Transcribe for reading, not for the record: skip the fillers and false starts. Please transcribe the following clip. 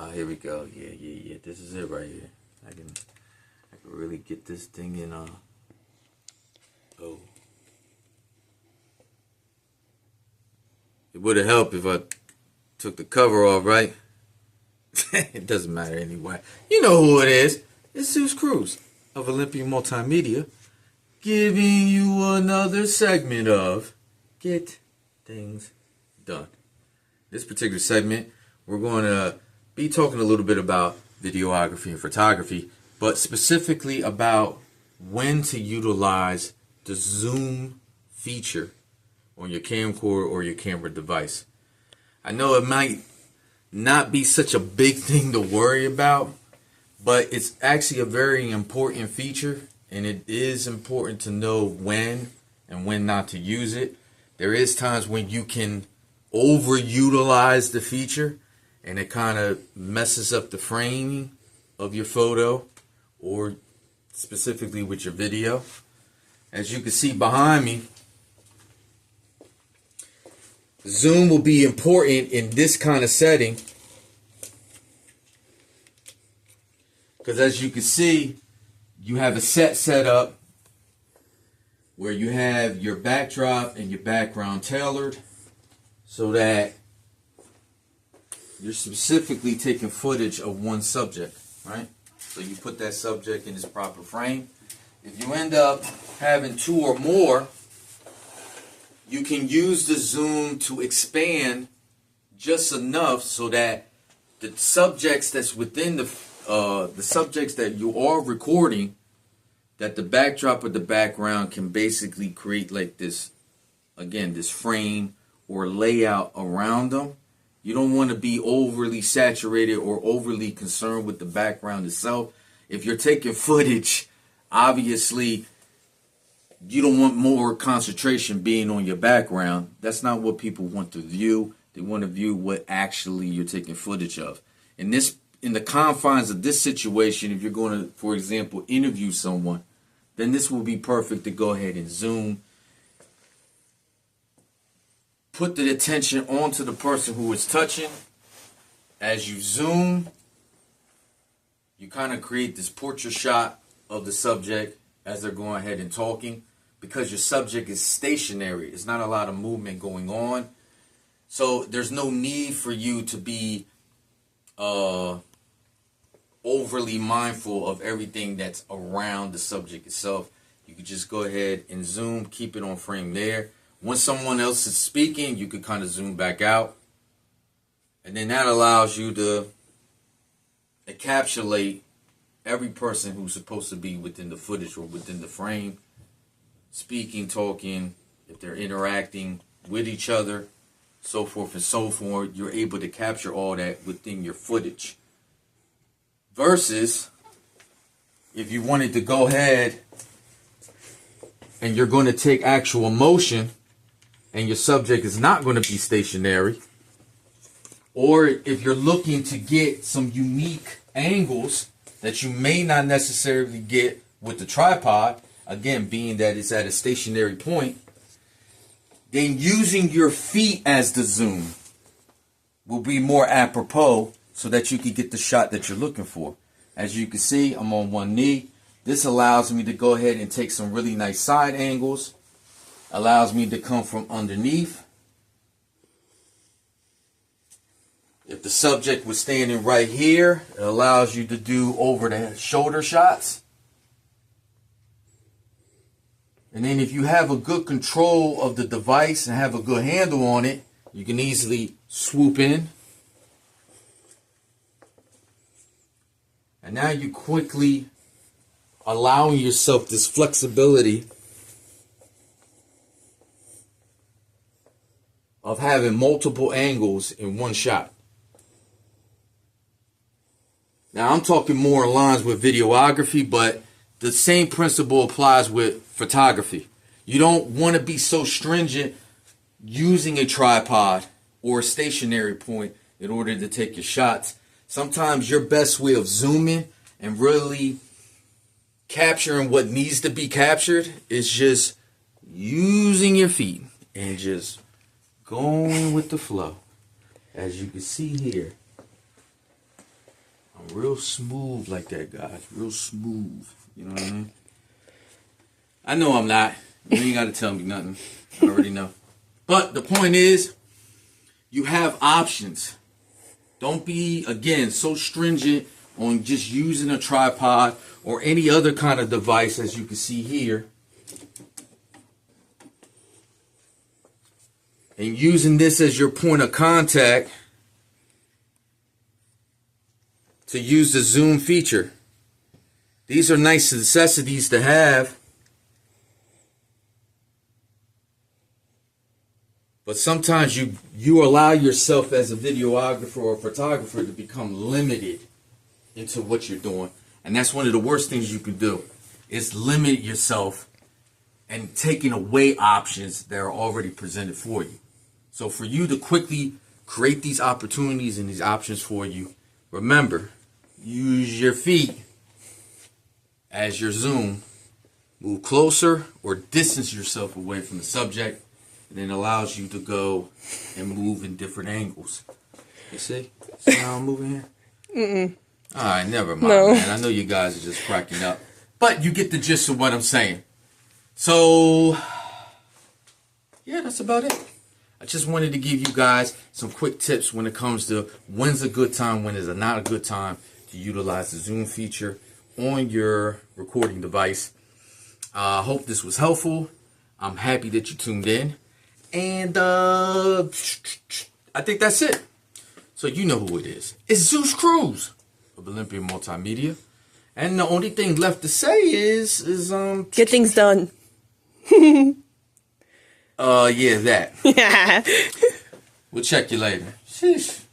Here we go. Yeah. This is it right here. I can really get this thing in. Oh, it would have helped if I took the cover off, right? It doesn't matter anyway. You know who it is. It's Zeus Cruz of Olympian Multimedia, giving you another segment of Get Things Done. This particular segment, we're going to be talking a little bit about videography and photography, but specifically about when to utilize the zoom feature on your camcorder or your camera device. I know it might not be such a big thing to worry about, but it's actually a very important feature, and it is important to know when and when not to use it. There is times when you can overutilize the feature and it kind of messes up the framing of your photo or specifically with your video. As you can see behind me, zoom will be important in this kind of setting because, as you can see, you have a set up where you have your backdrop and your background tailored so that you're specifically taking footage of one subject, right? So you put that subject in its proper frame. If you end up having two or more, you can use the zoom to expand just enough so that the subjects that's within the subjects that you are recording, that the backdrop or the background can basically create like this, again, this frame or layout around them. You don't want to be overly saturated or overly concerned with the background itself. If you're taking footage, obviously, you don't want more concentration being on your background. That's not what people want to view. They want to view what actually you're taking footage of. In the confines of this situation, if you're going to, for example, interview someone, then this will be perfect to go ahead and zoom. Put the attention onto the person who is touching. As you zoom, you kind of create this portrait shot of the subject as they're going ahead and talking, because your subject is stationary. There's not a lot of movement going on. So there's no need for you to be overly mindful of everything that's around the subject itself. You could just go ahead and zoom, keep it on frame there. When someone else is speaking, you could kind of zoom back out. And then that allows you to encapsulate every person who's supposed to be within the footage or within the frame, speaking, talking, if they're interacting with each other, so forth and so forth. You're able to capture all that within your footage. Versus if you wanted to go ahead and you're going to take actual motion and your subject is not going to be stationary, or if you're looking to get some unique angles that you may not necessarily get with the tripod, again, being that it's at a stationary point, then using your feet as the zoom will be more apropos so that you can get the shot that you're looking for. As you can see, I'm on one knee. This allows me to go ahead and take some really nice side angles. Allows me to come from underneath. If the subject was standing right here, it allows you to do over the shoulder shots. And then if you have a good control of the device and have a good handle on it, you can easily swoop in. And now you quickly allowing yourself this flexibility of having multiple angles in one shot. Now I'm talking more in lines with videography, but the same principle applies with photography. You don't want to be so stringent using a tripod or a stationary point in order to take your shots. Sometimes your best way of zooming and really capturing what needs to be captured is just using your feet and just going with the flow. As you can see here, I'm real smooth like that, guys. Real smooth. You know what I mean? I know I'm not. You ain't got to tell me nothing. I already know. But the point is, you have options. Don't be, again, so stringent on just using a tripod or any other kind of device, as you can see here, and using this as your point of contact to use the zoom feature. These are nice necessities to have. But sometimes you allow yourself as a videographer or photographer to become limited into what you're doing. And that's one of the worst things you can do, is limit yourself and taking away options that are already presented for you. So for you to quickly create these opportunities and these options for you, remember, use your feet as your zoom. Move closer or distance yourself away from the subject. And then allows you to go and move in different angles. You see? See how I'm moving here? Mm-mm. All right, never mind, man. I know you guys are just cracking up. But you get the gist of what I'm saying. So, yeah, that's about it. I just wanted to give you guys some quick tips when it comes to when's a good time, when is not a good time to utilize the zoom feature on your recording device. I hope this was helpful. I'm happy that you tuned in. And I think that's it. So you know who it is. It's Zeus Cruz of Olympian Multimedia. And the only thing left to say is get things done. Yeah, that. We'll check you later. Sheesh.